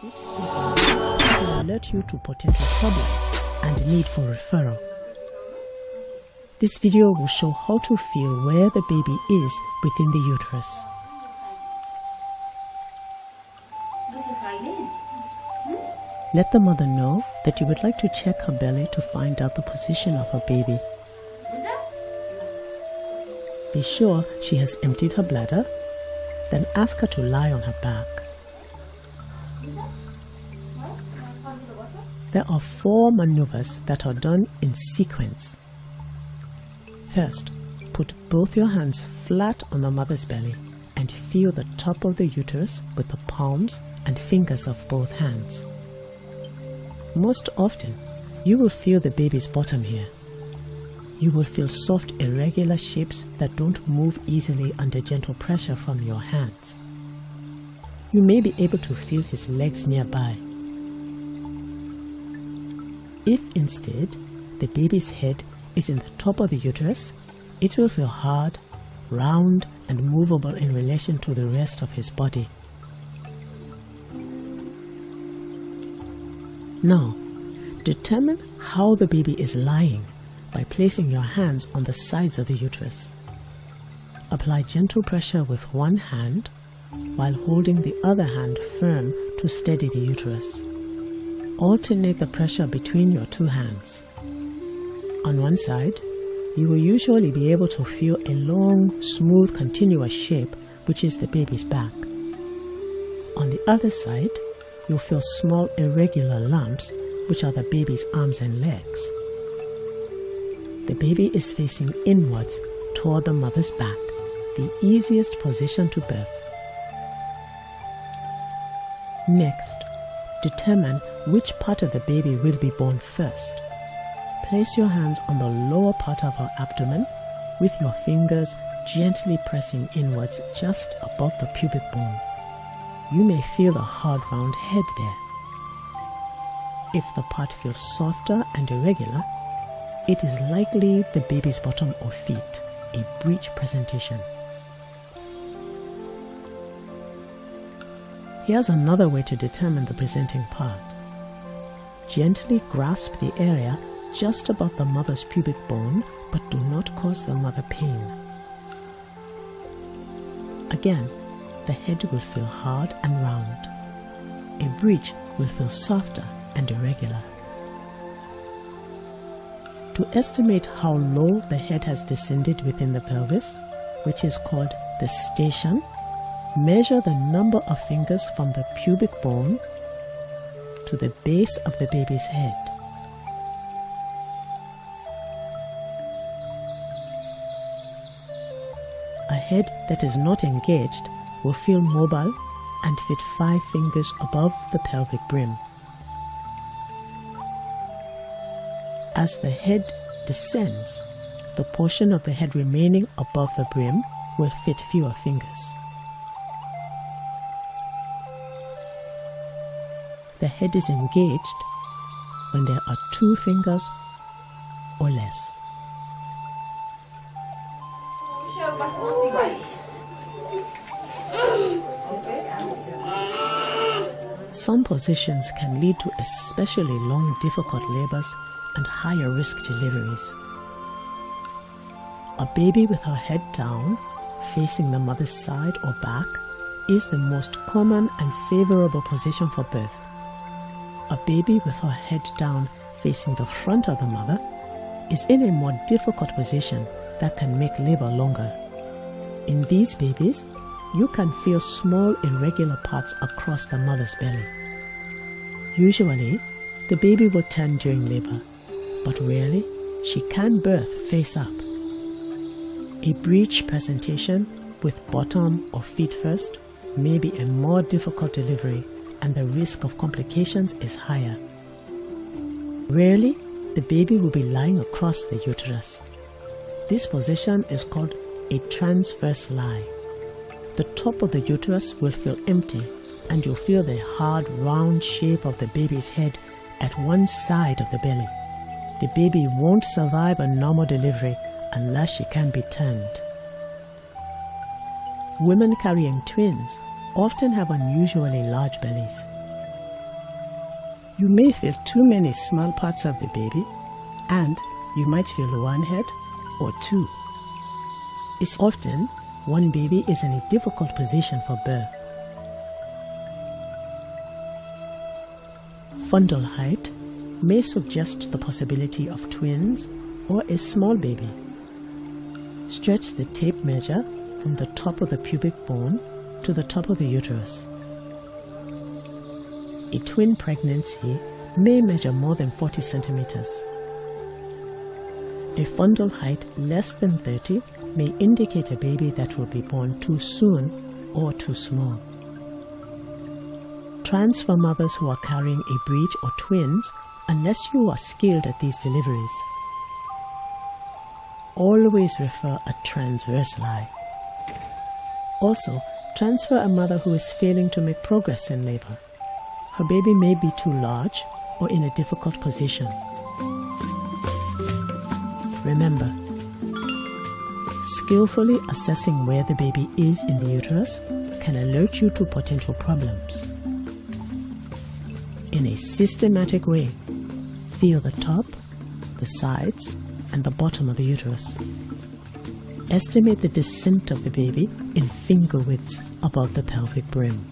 This information will alert you to potential problems and need for referral. This video will show how to feel where the baby is within the uterus. Let the mother know that you would like to check her belly to find out the position of her baby. Be sure she has emptied her bladder, then ask her to lie on her back. There are 4 maneuvers that are done in sequence. First, put both your hands flat on the mother's belly and feel the top of the uterus with the palms and fingers of both hands. Most often, you will feel the baby's bottom here. You will feel soft, irregular shapes that don't move easily under gentle pressure from your hands. You may be able to feel his legs nearby. If instead, the baby's head is in the top of the uterus, it will feel hard, round, and movable in relation to the rest of his body. Now, determine how the baby is lying by placing your hands on the sides of the uterus. Apply gentle pressure with one hand while holding the other hand firm to steady the uterus. Alternate the pressure between your 2 hands. On one side, you will usually be able to feel a long, smooth, continuous shape, which is the baby's back. On the other side, you'll feel small, irregular lumps, which are the baby's arms and legs. The baby is facing inwards toward the mother's back, the easiest position to birth. Next, determine which part of the baby will be born first. Place your hands on the lower part of her abdomen, with your fingers gently pressing inwards just above the pubic bone. You may feel a hard round head there. If the part feels softer and irregular, it is likely the baby's bottom or feet, a breech presentation. Here's another way to determine the presenting part. Gently grasp the area just above the mother's pubic bone, but do not cause the mother pain. Again, the head will feel hard and round. A breech will feel softer and irregular. To estimate how low the head has descended within the pelvis, which is called the station, measure the number of fingers from the pubic bone to the base of the baby's head. A head that is not engaged will feel mobile and fit 5 fingers above the pelvic brim. As the head descends, the portion of the head remaining above the brim will fit fewer fingers. The head is engaged when there are 2 fingers or less. Some positions can lead to especially long, difficult labors and higher risk deliveries. A baby with her head down, facing the mother's side or back, is the most common and favorable position for birth. A baby with her head down, facing the front of the mother, is in a more difficult position that can make labor longer. In these babies, you can feel small irregular parts across the mother's belly. Usually, the baby will turn during labor, but rarely she can birth face up. A breech presentation with bottom or feet first may be a more difficult delivery, and the risk of complications is higher. Rarely, the baby will be lying across the uterus. This position is called a transverse lie. The top of the uterus will feel empty, and you'll feel the hard, round shape of the baby's head at one side of the belly. The baby won't survive a normal delivery unless she can be turned. Women carrying twins often have unusually large bellies. You may feel too many small parts of the baby, and you might feel one head or two. It's often one baby is in a difficult position for birth. Fundal height may suggest the possibility of twins or a small baby. Stretch the tape measure from the top of the pubic bone to the top of the uterus. A twin pregnancy may measure more than 40 centimeters. A fundal height less than 30 may indicate a baby that will be born too soon or too small. Transfer mothers who are carrying a breech or twins unless you are skilled at these deliveries. Always refer a transverse lie. Also, transfer a mother who is failing to make progress in labor. Her baby may be too large or in a difficult position. Remember, skillfully assessing where the baby is in the uterus can alert you to potential problems. In a systematic way, feel the top, the sides, and the bottom of the uterus. Estimate the descent of the baby in finger widths above the pelvic brim.